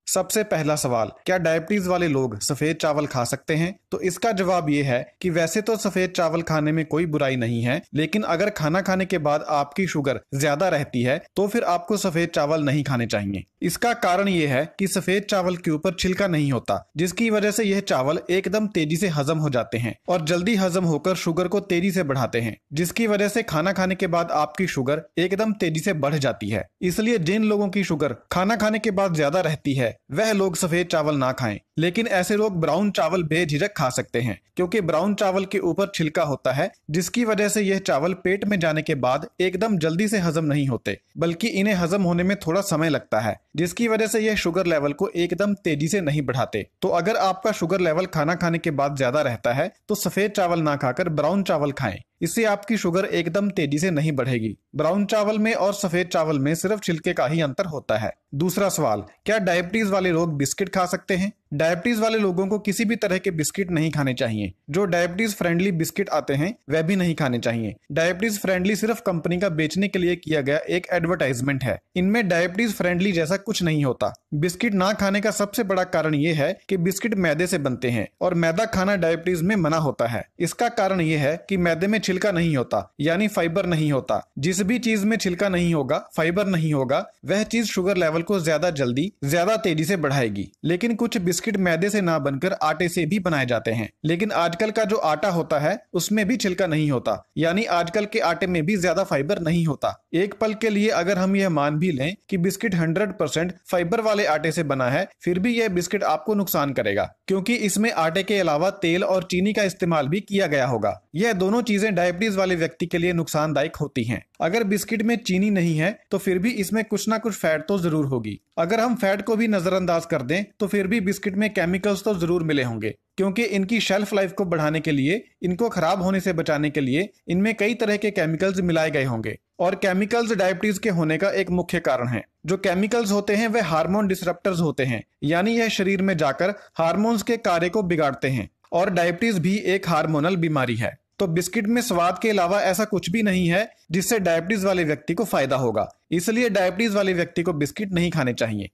सबसे पहला सवाल, क्या डायबिटीज वाले लोग सफेद चावल खा सकते हैं? तो इसका जवाब ये है कि वैसे तो सफेद चावल खाने में कोई बुराई नहीं है, लेकिन अगर खाना खाने के बाद आपकी शुगर ज्यादा रहती है तो फिर आपको सफेद चावल नहीं खाने चाहिए। इसका कारण ये है कि सफेद चावल के ऊपर छिलका नहीं होता, जिसकी वजह से यह चावल एकदम तेजी से हजम हो जाते हैं और जल्दी हजम होकर शुगर को तेजी से बढ़ाते हैं, जिसकी वजह से खाना खाने के बाद आपकी शुगर एकदम तेजी से बढ़ जाती है। इसलिए जिन लोगों की शुगर खाना खाने के बाद ज्यादा रहती है वह लोग सफेद चावल ना खाएं, लेकिन ऐसे लोग ब्राउन चावल बेझिझक खा सकते हैं, क्योंकि ब्राउन चावल के ऊपर छिलका होता है, जिसकी वजह से यह चावल पेट में जाने के बाद एकदम जल्दी से हजम नहीं होते, बल्कि इन्हें हजम होने में थोड़ा समय लगता है, जिसकी वजह से यह शुगर लेवल को एकदम तेजी से नहीं बढ़ाते। तो अगर आपका शुगर लेवल खाना खाने के बाद ज्यादा रहता है तो सफेद चावल ना खाकर ब्राउन चावल खाएं। इससे आपकी शुगर एकदम तेजी से नहीं बढ़ेगी। ब्राउन चावल में और सफेद चावल में सिर्फ छिलके का ही अंतर होता है। दूसरा सवाल, क्या डायबिटीज वाले लोग बिस्किट खा सकते हैं? डायबिटीज वाले लोगों को किसी भी तरह के बिस्किट नहीं खाने चाहिए। जो डायबिटीज फ्रेंडली बिस्किट आते हैं वह भी नहीं खाने चाहिए। डायबिटीज फ्रेंडली सिर्फ कंपनी का बेचने के लिए किया गया एक एडवर्टाइजमेंट है। इनमें डायबिटीज फ्रेंडली जैसा कुछ नहीं होता। बिस्किट ना खाने का सबसे बड़ा कारण यह है कि बिस्किट मैदे से बनते हैं और मैदा खाना डायबिटीज में मना होता है। इसका कारण यह है कि मैदे में छिलका नहीं होता, यानी फाइबर नहीं होता। जिस भी चीज में छिलका नहीं होगा, फाइबर नहीं होगा, वह चीज शुगर लेवल को ज्यादा जल्दी ज्यादा तेजी से बढ़ाएगी। लेकिन कुछ बिस्किट मैदे से ना बनकर आटे से भी बनाए जाते हैं, लेकिन आजकल का जो आटा होता है उसमें भी छिलका नहीं होता, यानी आजकल के आटे में भी ज्यादा फाइबर नहीं होता। एक पल के लिए अगर हम यह मान भी लें कि बिस्किट 100% फाइबर वाले आटे से बना है, फिर भी यह बिस्किट आपको नुकसान करेगा, क्योंकि इसमें आटे के अलावा तेल और चीनी का इस्तेमाल भी किया गया होगा। यह दोनों चीजें डायबिटीज वाले व्यक्ति के लिए नुकसानदायक होती हैं। अगर बिस्किट में चीनी नहीं है तो फिर भी इसमें कुछ ना कुछ फैट तो जरूर होगी। अगर हम फैट को भी नजरअंदाज कर दें तो फिर भी बिस्किट में केमिकल्स तो जरूर मिले होंगे, क्योंकि इनकी शेल्फ लाइफ को बढ़ाने के लिए, इनको खराब होने से बचाने के लिए इनमें कई तरह के केमिकल्स मिलाए गए होंगे। और केमिकल्स डायबिटीज के होने का एक मुख्य कारण है। जो केमिकल्स होते हैं वे हार्मोन डिसरप्टर्स होते हैं, यानी यह शरीर में जाकर हार्मोन्स के कार्य को बिगाड़ते हैं, और डायबिटीज भी एक हार्मोनल बीमारी है। तो बिस्किट में स्वाद के अलावा ऐसा कुछ भी नहीं है जिससे डायबिटीज वाले व्यक्ति को फायदा होगा। इसलिए डायबिटीज वाले व्यक्ति को बिस्किट नहीं खाने चाहिए।